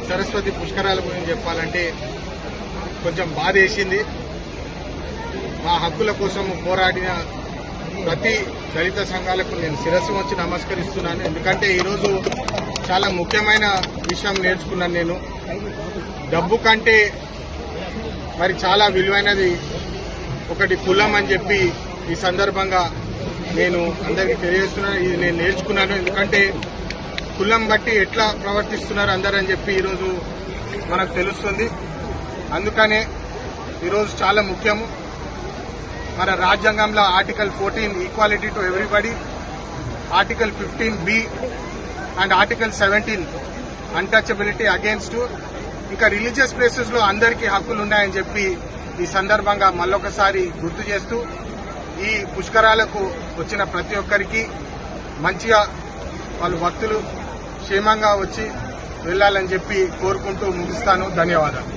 సరస్వతి పుష్కరాల గురించి చెప్పాలంటే కొంచెం బాధేసింది. మా హక్కుల కోసం పోరాడిన ప్రతి దళిత సంఘాలకు నేను శిరస్సు వచ్చి నమస్కరిస్తున్నాను. ఎందుకంటే ఈరోజు చాలా ముఖ్యమైన విషయం నేర్చుకున్నాను. నేను డబ్బు కంటే మరి చాలా విలువైనది ఒకటి కులం అని చెప్పి ఈ సందర్భంగా నేను అందరికీ తెలియజేస్తున్నాను. ఇది నేను నేర్చుకున్నాను. ఎందుకంటే కులం బట్టి ఎట్లా ప్రవర్తిస్తున్నారు అందరూ అని చెప్పి ఈరోజు మనకు తెలుస్తుంది. అందుకనే ఈరోజు చాలా ముఖ్యము. మన రాజ్యాంగంలో article 14 equality to everybody, article 15B and article 17 untouchability against, ఇంకా రిలీజియస్ ప్లేసెస్ లో అందరికీ హక్కులు ఉన్నాయని చెప్పి ఈ సందర్భంగా మళ్ళొకసారి గుర్తు చేస్తూ ఈ పుష్కరాలకు వచ్చిన ప్రతి ఒక్కరికి మంచిగా వాళ్ళు భక్తులు క్షేమంగా వచ్చి వెళ్లాలని చెప్పి కోరుకుంటూ ముగిస్తాను. ధన్యవాదాలు.